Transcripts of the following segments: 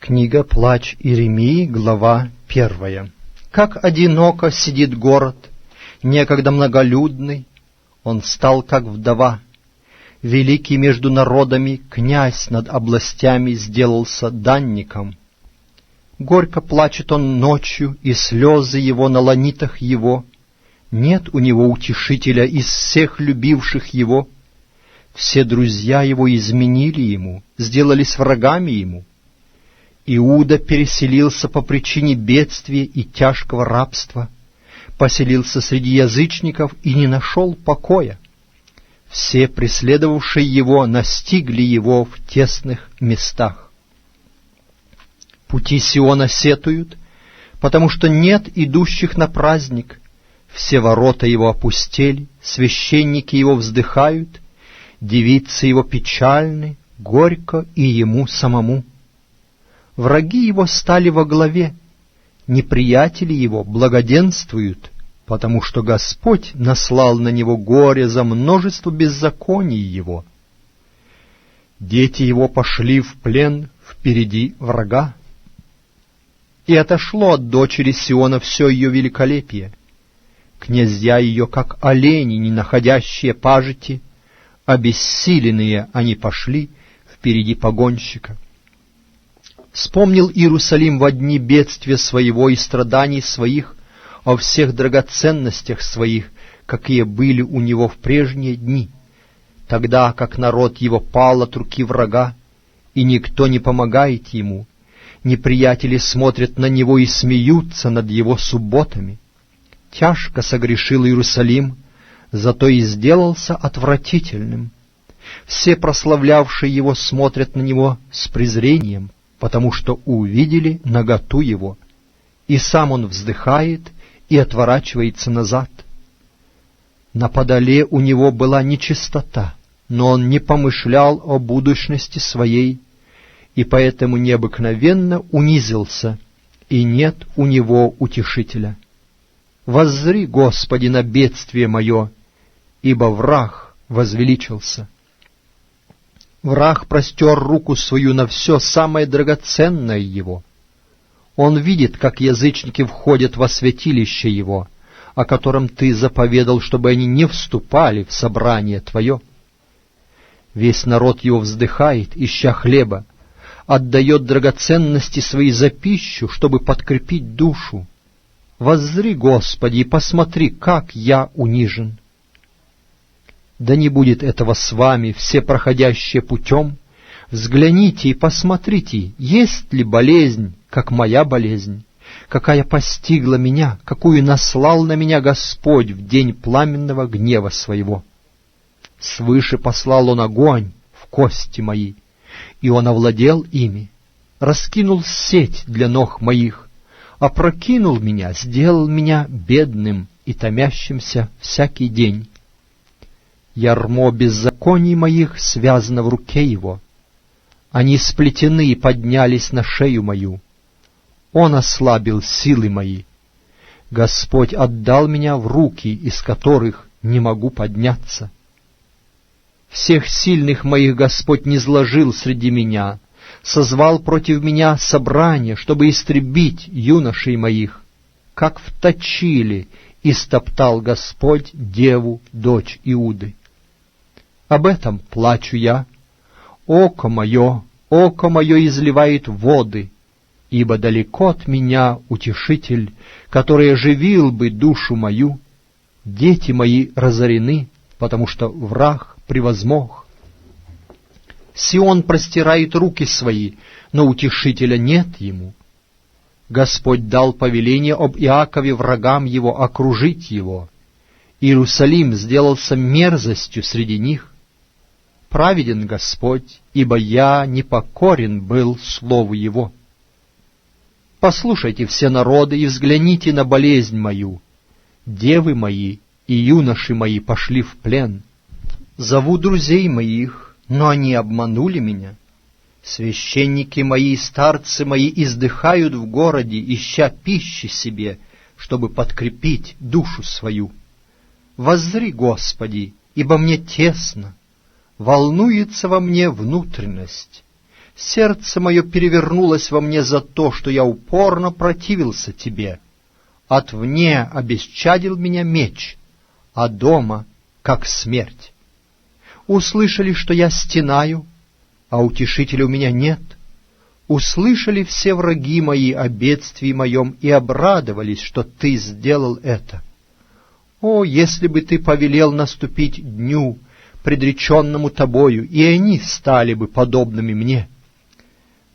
Книга «Плач Иеремии», глава 1. Как одиноко сидит город, некогда многолюдный, он стал как вдова. Великий между народами князь над областями сделался данником. Горько плачет он ночью, и слезы его на ланитах его. Нет у него утешителя из всех любивших его. Все друзья его изменили ему, сделались врагами ему. Иуда переселился по причине бедствия и тяжкого рабства, поселился среди язычников и не нашел покоя. Все преследовавшие его настигли его в тесных местах. Пути Сиона сетуют, потому что нет идущих на праздник. Все ворота его опустели, священники его вздыхают, девицы его печальны, горько и ему самому. Враги его стали во главе, неприятели его благоденствуют, потому что Господь наслал на него горе за множество беззаконий его. Дети его пошли в плен впереди врага, и отошло от дочери Сиона все ее великолепие. Князья ее, как олени, не находящие пажити, обессиленные они пошли впереди погонщика. Вспомнил Иерусалим во дни бедствия своего и страданий своих о всех драгоценностях своих, какие были у него в прежние дни, тогда как народ его пал от руки врага, и никто не помогает ему, неприятели смотрят на него и смеются над его субботами. Тяжко согрешил Иерусалим, зато и сделался отвратительным. Все прославлявшие его смотрят на него с презрением, потому что увидели наготу его, и сам он вздыхает и отворачивается назад. На подоле у него была нечистота, но он не помышлял о будущности своей, и поэтому необыкновенно унизился, и нет у него утешителя. Воззри, Господи, на бедствие мое, ибо враг возвеличился. Враг простер руку свою на все самое драгоценное его. Он видит, как язычники входят во святилище его, о котором ты заповедал, чтобы они не вступали в собрание твое. Весь народ его вздыхает, ища хлеба, отдает драгоценности свои за пищу, чтобы подкрепить душу. Воззри, Господи, и посмотри, как я унижен. Да не будет этого с вами, все проходящие путем. Взгляните и посмотрите, есть ли болезнь, как моя болезнь, какая постигла меня, какую наслал на меня Господь в день пламенного гнева своего. Свыше послал Он огонь в кости мои, и Он овладел ими, раскинул сеть для ног моих, опрокинул меня, сделал меня бедным и томящимся всякий день. Ярмо беззаконий моих связано в руке его. Они сплетены и поднялись на шею мою. Он ослабил силы мои. Господь отдал меня в руки, из которых не могу подняться. Всех сильных моих Господь низложил среди меня, созвал против меня собрание, чтобы истребить юношей моих. Как вточили, истоптал Господь деву, дочь Иуды. Об этом плачу я. Око мое изливает воды, ибо далеко от меня утешитель, который оживил бы душу мою. Дети мои разорены, потому что враг превозмог. Сион простирает руки свои, но утешителя нет ему. Господь дал повеление об Иакове врагам его окружить его. Иерусалим сделался мерзостью среди них. Праведен Господь, ибо я непокорен был слову Его. Послушайте все народы и взгляните на болезнь мою. Девы мои и юноши мои пошли в плен. Зову друзей моих, но они обманули меня. Священники мои и старцы мои издыхают в городе, ища пищи себе, чтобы подкрепить душу свою. Воззри, Господи, ибо мне тесно. Волнуется во мне внутренность. Сердце мое перевернулось во мне за то, что я упорно противился тебе. Отвне обесчадил меня меч, а дома — как смерть. Услышали, что я стенаю, а утешителя у меня нет. Услышали все враги мои о бедствии моем и обрадовались, что ты сделал это. О, если бы ты повелел наступить дню, предреченному тобою, и они стали бы подобными мне!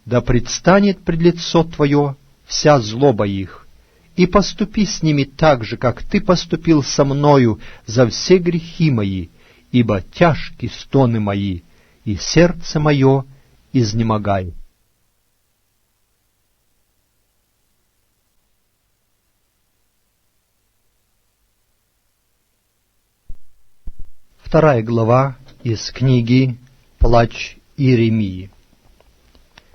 Да предстанет пред лицо твое вся злоба их, и поступи с ними так же, как ты поступил со мною за все грехи мои, ибо тяжки стоны мои, и сердце мое изнемогает. Вторая глава из книги «Плач Иеремии».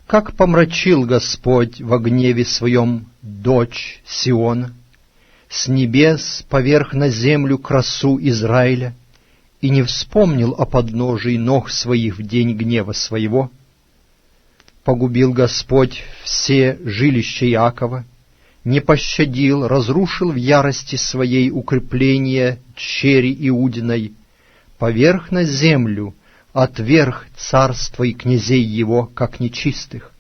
Как помрачил Господь во гневе своем дочь Сиона, с небес поверх на землю красу Израиля, и не вспомнил о подножии ног своих в день гнева своего. Погубил Господь все жилища Иакова, не пощадил, разрушил в ярости своей укрепления чери Иудиной, поверх на землю отверг царство и князей его, как нечистых.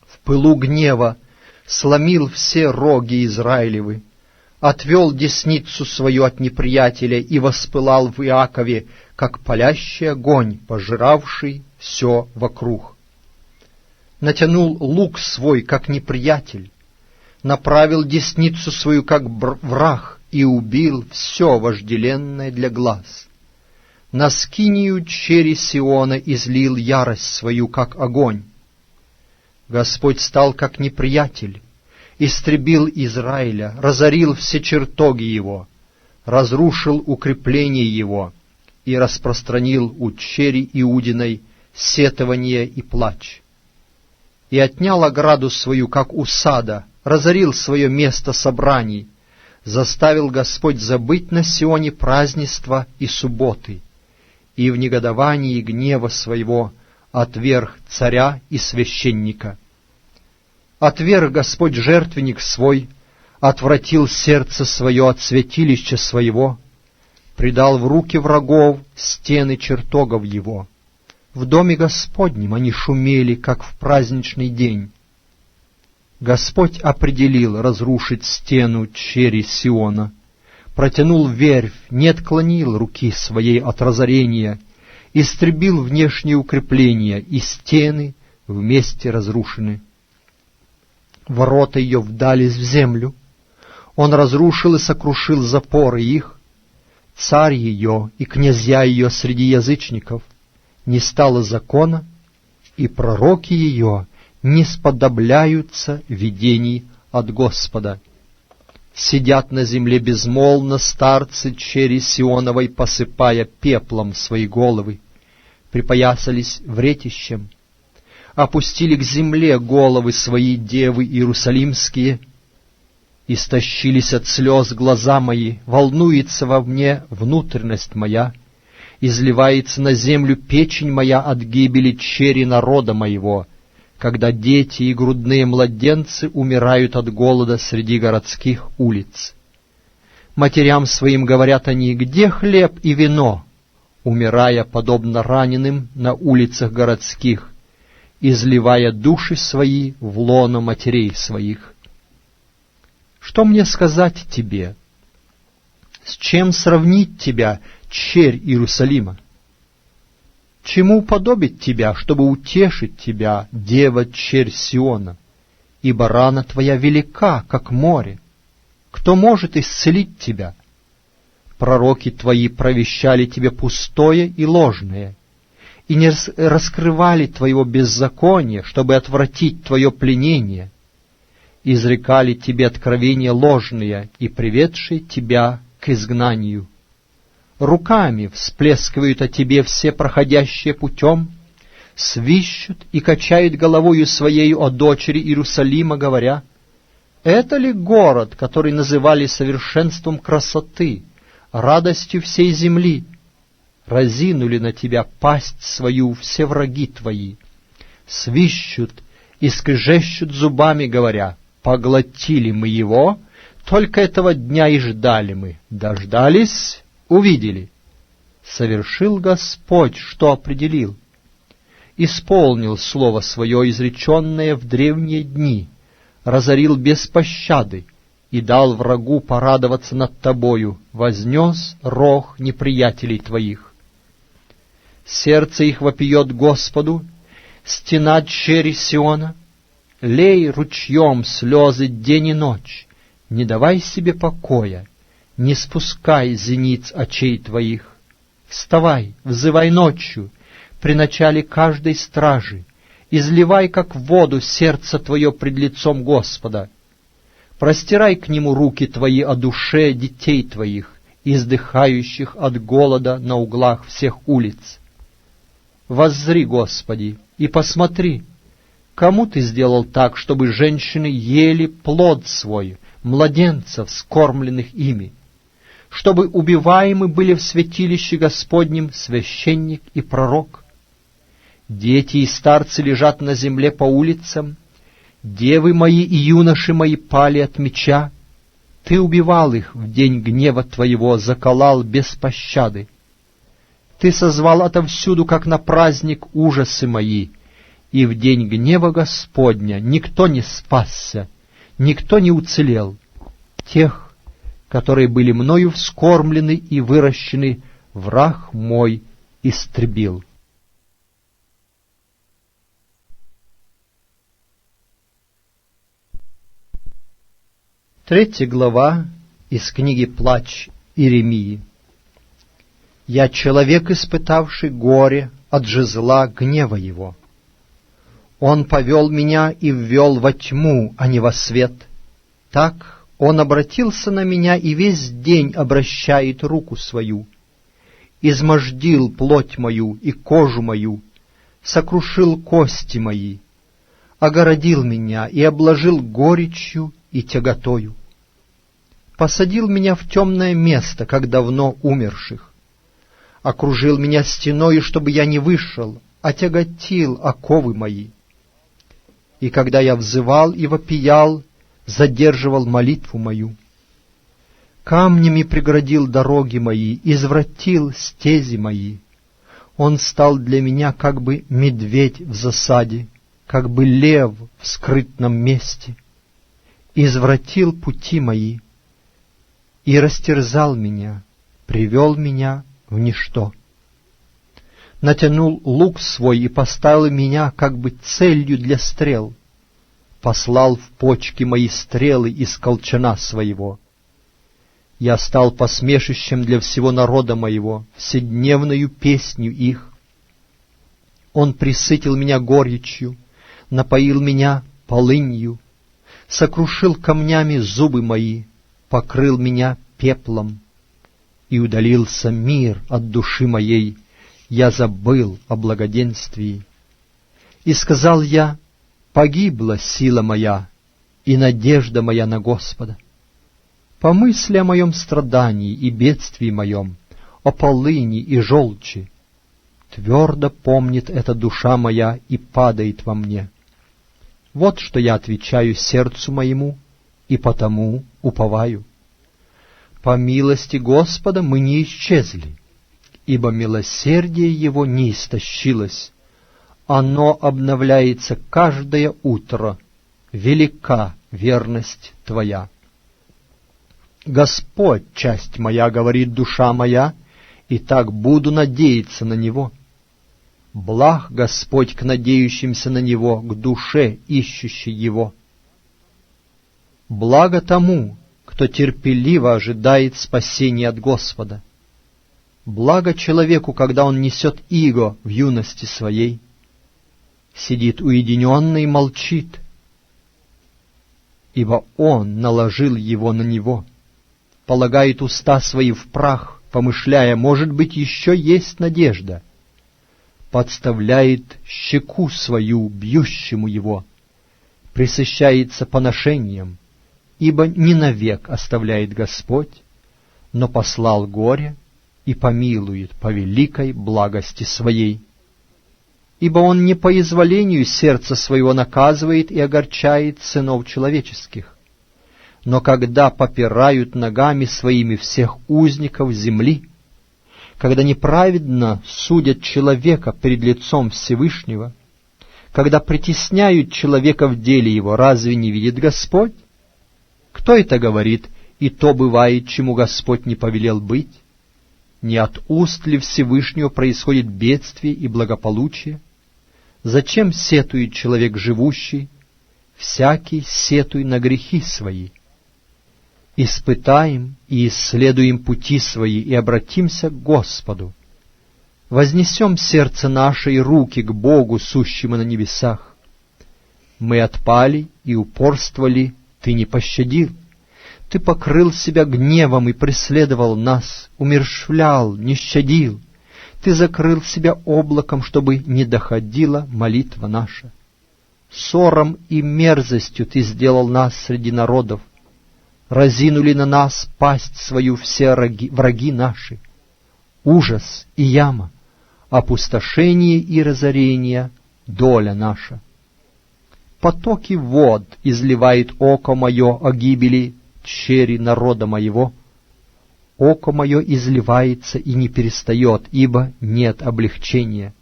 В пылу гнева сломил все роги Израилевы, отвел десницу свою от неприятеля и воспылал в Иакове, как палящий огонь, пожиравший все вокруг. Натянул лук свой, как неприятель, направил десницу свою, как враг, и убил все вожделенное для глаз. На скинию чери Сиона излил ярость свою, как огонь. Господь стал как неприятель, истребил Израиля, разорил все чертоги его, разрушил укрепления его и распространил у чери Иудиной сетование и плач. И отнял ограду свою, как у сада, разорил свое место собраний, заставил Господь забыть на Сионе празднества и субботы, и в негодовании гнева своего отверг царя и священника. Отверг Господь жертвенник свой, отвратил сердце свое от святилища своего, предал в руки врагов стены чертогов его. В доме Господнем они шумели, как в праздничный день. Господь определил разрушить стену чери Сиона, протянул верфь, не отклонил руки своей от разорения, истребил внешние укрепления, и стены вместе разрушены. Ворота ее вдались в землю, он разрушил и сокрушил запоры их, царь ее и князья ее среди язычников, не стало закона, и пророки ее не сподобляются видений от Господа. Сидят на земле безмолвно старцы чери Сионовой, посыпая пеплом свои головы, припоясались вретищем, опустили к земле головы свои девы иерусалимские, истощились от слез глаза мои, волнуется во мне внутренность моя, изливается на землю печень моя от гибели чери народа моего, когда дети и грудные младенцы умирают от голода среди городских улиц. Матерям своим говорят они: где хлеб и вино? Умирая, подобно раненым, на улицах городских, изливая души свои в лоно матерей своих. Что мне сказать тебе? С чем сравнить тебя, черь Иерусалима? Чему уподобить тебя, чтобы утешить тебя, дева черь Сиона? Ибо рана твоя велика, как море. Кто может исцелить тебя? Пророки твои провещали тебе пустое и ложное, и не раскрывали твоего беззакония, чтобы отвратить твое пленение. Изрекали тебе откровения ложные и приведшие тебя к изгнанию. Руками всплескивают о тебе все проходящие путем, свищут и качают головою своею о дочери Иерусалима, говоря: это ли город, который называли совершенством красоты, радостью всей земли? Разинули на тебя пасть свою все враги твои, свищут и скрежещут зубами, говоря: поглотили мы его, только этого дня и ждали мы. Дождались, увидели. Совершил Господь, что определил. Исполнил слово свое, изреченное в древние дни, разорил без пощады и дал врагу порадоваться над тобою, вознес рог неприятелей твоих. Сердце их вопиет Господу, стена черри Сиона. Лей ручьем слезы день и ночь, не давай себе покоя, не спускай зениц очей твоих. Вставай, взывай ночью, при начале каждой стражи, изливай, как в воду, сердце твое пред лицом Господа. Простирай к Нему руки твои о душе детей твоих, издыхающих от голода на углах всех улиц. Воззри, Господи, и посмотри, кому Ты сделал так, чтобы женщины ели плод свой, младенцев, скормленных ими, чтобы убиваемы были в святилище Господнем священник и пророк? Дети и старцы лежат на земле по улицам, девы мои и юноши мои пали от меча. Ты убивал их в день гнева Твоего, заколал без пощады. Ты созвал отовсюду, как на праздник, ужасы мои, и в день гнева Господня никто не спасся, никто не уцелел. Тех, которые были мною вскормлены и выращены, враг мой истребил. Третья глава из книги «Плач Иеремии». «Я человек, испытавший горе от жезла гнева его. Он повел меня и ввел во тьму, а не во свет. Так он обратился на меня и весь день обращает руку свою. Измождил плоть мою и кожу мою, сокрушил кости мои, огородил меня и обложил горечью и тяготою. Посадил меня в темное место, как давно умерших. Окружил меня стеною, чтобы я не вышел, отяготил оковы мои. И когда я взывал и вопиял, задерживал молитву мою. Камнями преградил дороги мои, извратил стези мои. Он стал для меня как бы медведь в засаде, как бы лев в скрытном месте. Извратил пути мои и растерзал меня, привел меня в ничто. Натянул лук свой и поставил меня как бы целью для стрел. Послал в почки мои стрелы из колчана своего. Я стал посмешищем для всего народа моего, вседневною песнью их. Он присытил меня горечью, напоил меня полынью, сокрушил камнями зубы мои, покрыл меня пеплом, и удалился мир от души моей, я забыл о благоденствии. И сказал я: погибла сила моя и надежда моя на Господа. Помысли о моем страдании и бедствии моем, о полыни и желчи. Твердо помнит эта душа моя и падает во мне. Вот что я отвечаю сердцу моему, и потому уповаю. По милости Господа мы не исчезли, ибо милосердие Его не истощилось. Оно обновляется каждое утро, велика верность Твоя. Господь, часть моя, говорит душа моя, и так буду надеяться на Него. Благ Господь к надеющимся на Него, к душе, ищущей Его. Благо тому, кто терпеливо ожидает спасения от Господа. Благо человеку, когда он несет иго в юности своей, сидит уединенно и молчит, ибо он наложил его на него, полагает уста свои в прах, помышляя, может быть, еще есть надежда, подставляет щеку свою бьющему его, пресыщается поношением, ибо не навек оставляет Господь, но послал горе и помилует по великой благости своей. ибо Он не по изволению сердца своего наказывает и огорчает сынов человеческих. Но когда попирают ногами своими всех узников земли, когда неправедно судят человека перед лицом Всевышнего, когда притесняют человека в деле его, разве не видит Господь? Кто это говорит, и то бывает, чему Господь не повелел быть? Не от уст ли Всевышнего происходит бедствие и благополучие? Зачем сетует человек живущий? Всякий сетуй на грехи свои. Испытаем и исследуем пути свои и обратимся к Господу. Вознесем сердце наше и руки к Богу, сущему на небесах. Мы отпали и упорствовали, Ты не пощадил. Ты покрыл себя гневом и преследовал нас, умерщвлял, не щадил. Ты закрыл себя облаком, чтобы не доходила молитва наша. Ссором и мерзостью Ты сделал нас среди народов. Разинули на нас пасть свою все враги наши. Ужас и яма, опустошение и разорение — доля наша. Потоки вод изливает око мое о гибели тщери народа моего. Око мое изливается и не перестает, ибо нет облегчения.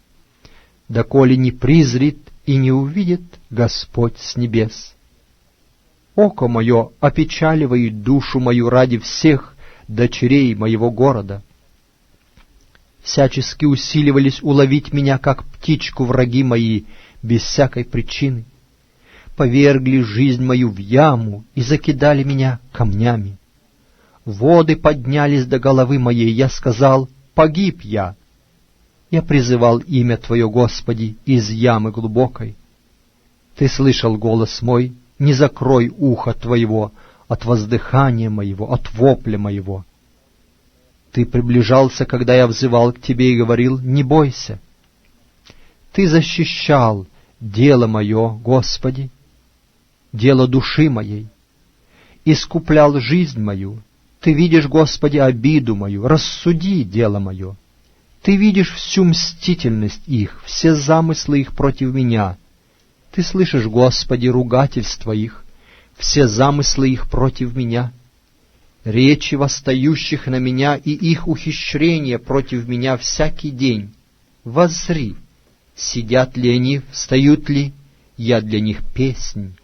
Доколе не призрит и не увидит Господь с небес. Око мое опечаливает душу мою ради всех дочерей моего города. Всячески усиливались уловить меня, как птичку, враги мои, без всякой причины. Повергли жизнь мою в яму и закидали меня камнями. Воды поднялись до головы моей, я сказал: погиб я. Я призывал имя Твое, Господи, из ямы глубокой. Ты слышал голос мой, не закрой ухо Твоего от воздыхания моего, от вопля моего. Ты приближался, когда я взывал к Тебе и говорил: не бойся. Ты защищал дело мое, Господи, дело души моей, искуплял жизнь мою. Ты видишь, Господи, обиду мою, рассуди дело мое. Ты видишь всю мстительность их, все замыслы их против меня. Ты слышишь, Господи, ругательства их, все замыслы их против меня. Речи восстающих на меня и их ухищрения против меня всякий день. Воззри, сидят ли они, встают ли, я для них песнь.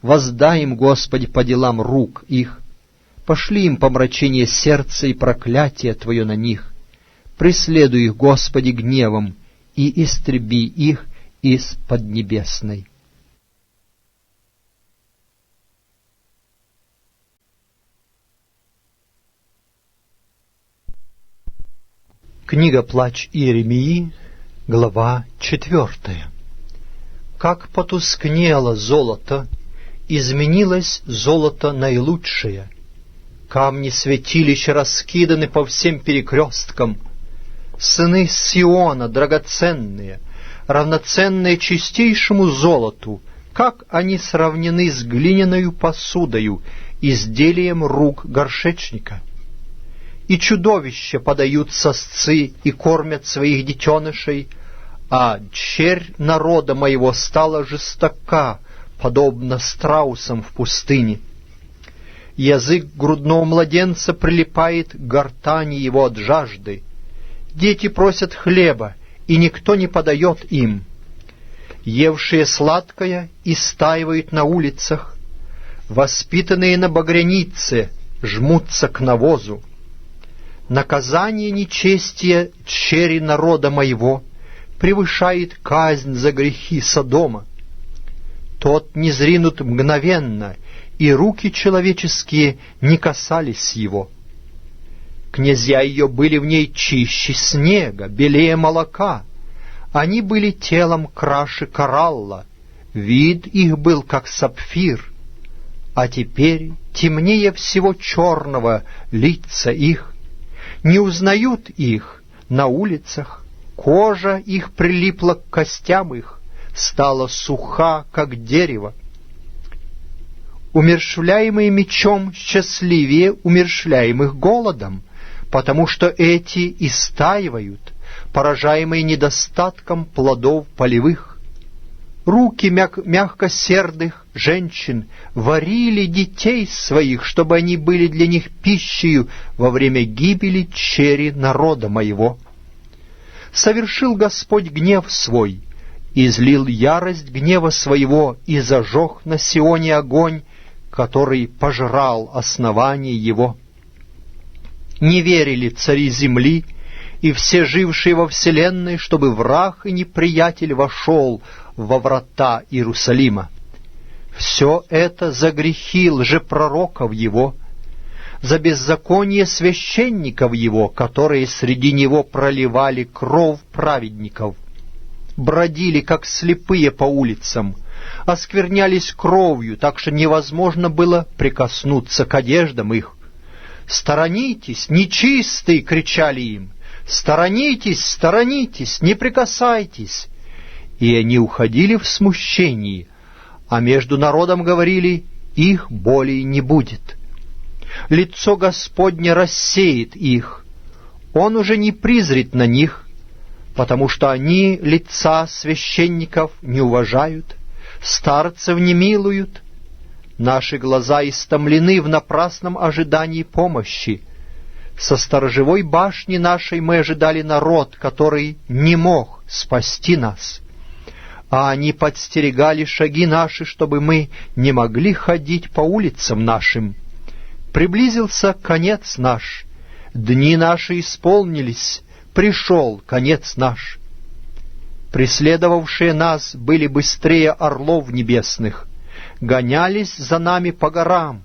Воздай им, Господи, по делам рук их, пошли им помрачение сердца и проклятие Твое на них. Преследуй их, Господи, гневом, и истреби их из поднебесной. Книга «Плач Иеремии», глава 4. Как потускнело золото, изменилось золото наилучшее. Камни святилища раскиданы по всем перекресткам. Сыны Сиона драгоценные, равноценные чистейшему золоту, как они сравнены с глиняною посудою, изделием рук горшечника. И чудовища подают сосцы и кормят своих детенышей, а черь народа моего стала жестока, подобно страусам в пустыне. Язык грудного младенца прилипает к гортани его от жажды. Дети просят хлеба, и никто не подает им. Евшие сладкое истаивают на улицах, воспитанные на багрянице жмутся к навозу. Наказание нечестия тщери народа моего превышает казнь за грехи Содома. Тот не зринут мгновенно, и руки человеческие не касались его. Князья ее были в ней чище снега, белее молока. Они были телом краше коралла, вид их был, как сапфир. А теперь темнее всего черного лица их. Не узнают их на улицах, кожа их прилипла к костям их, стала суха, как дерево. Умерщвляемые мечом счастливее умерщвляемых голодом, потому что эти истаивают, поражаемые недостатком плодов полевых. Руки мягкосердых женщин варили детей своих, чтобы они были для них пищею во время гибели чери народа моего. Совершил Господь гнев свой, излил ярость гнева своего и зажег на Сионе огонь, который пожрал основание его. Не верили цари земли и все жившие во вселенной, чтобы враг и неприятель вошел во врата Иерусалима. Все это за грехи лжепророков его, за беззаконие священников его, которые среди него проливали кровь праведников, бродили, как слепые по улицам, осквернялись кровью, так что невозможно было прикоснуться к одеждам их. «Сторонитесь, нечистые!» — кричали им. «Сторонитесь, сторонитесь, не прикасайтесь!» И они уходили в смущении, а между народом говорили: «Их более не будет». Лицо Господне рассеет их, Он уже не призрит на них, потому что они лица священников не уважают, старцев не милуют. Наши глаза истомлены в напрасном ожидании помощи. Со сторожевой башни нашей мы ожидали народ, который не мог спасти нас. А они подстерегали шаги наши, чтобы мы не могли ходить по улицам нашим. Приблизился конец наш, дни наши исполнились, пришел конец наш. Преследовавшие нас были быстрее орлов небесных, гонялись за нами по горам,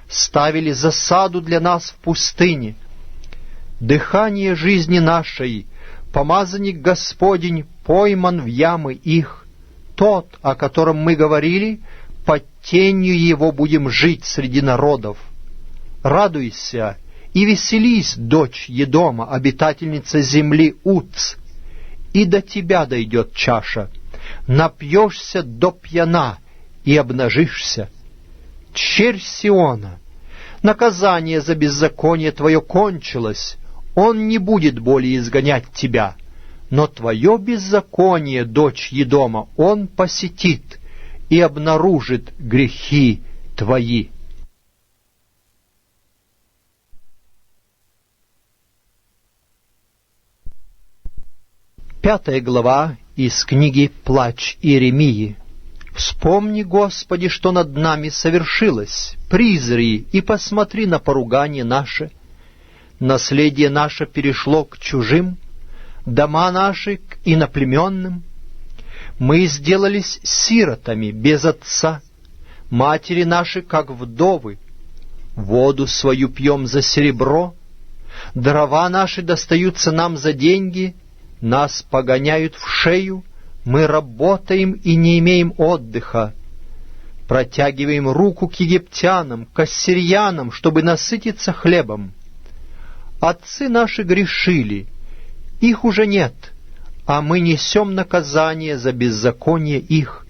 ставили засаду для нас в пустыне. Дыхание жизни нашей, помазанник Господень, пойман в ямы их. Тот, о котором мы говорили, под тенью его будем жить среди народов. Радуйся и веселись, дочь Едома, обитательница земли Уц, и до тебя дойдет чаша. Напьешься до пьяна и обнажишься. Черь Сиона, наказание за беззаконие твое кончилось, он не будет более изгонять тебя. Но твое беззаконие, дочь Едома, он посетит и обнаружит грехи твои. Пятая глава из книги «Плач Иеремии». «Вспомни, Господи, что над нами совершилось, призри и посмотри на поругание наше. Наследие наше перешло к чужим, дома наши к иноплеменным. Мы сделались сиротами без отца, матери наши, как вдовы. Воду свою пьем за серебро, дрова наши достаются нам за деньги, нас погоняют в шею, мы работаем и не имеем отдыха. Протягиваем руку к египтянам, к ассирьянам, чтобы насытиться хлебом. Отцы наши грешили, их уже нет, а мы несем наказание за беззаконие их.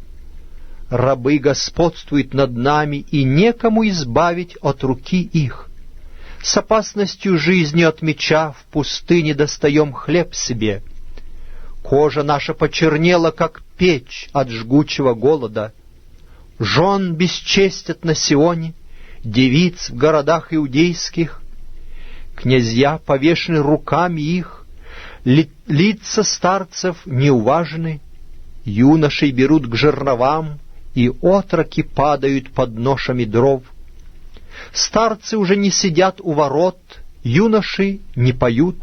Рабы господствуют над нами, и некому избавить от руки их. С опасностью жизни от меча в пустыне достаем хлеб себе. Кожа наша почернела, как печь от жгучего голода. Жен бесчестят на Сионе, девиц в городах иудейских. Князья повешены руками их, лица старцев неуважены, юношей берут к жерновам, и отроки падают под ношами дров. Старцы уже не сидят у ворот, юноши не поют.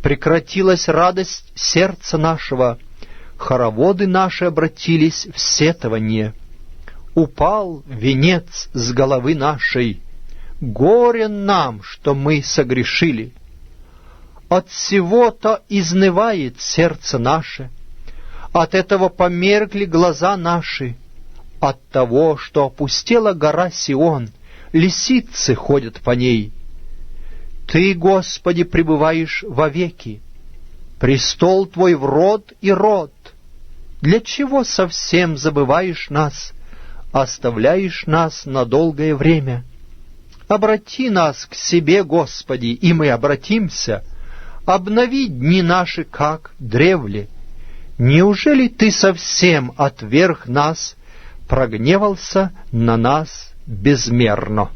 Прекратилась радость сердца нашего, хороводы наши обратились в сетование. Упал венец с головы нашей, горе нам, что мы согрешили. От всего-то изнывает сердце наше, от этого померкли глаза наши, от того, что опустела гора Сион, лисицы ходят по ней. Ты, Господи, пребываешь вовеки, престол Твой в род и род. Для чего совсем забываешь нас, оставляешь нас на долгое время? Обрати нас к себе, Господи, и мы обратимся. обнови дни наши, как древле. Неужели ты совсем отверг нас, прогневался на нас безмерно?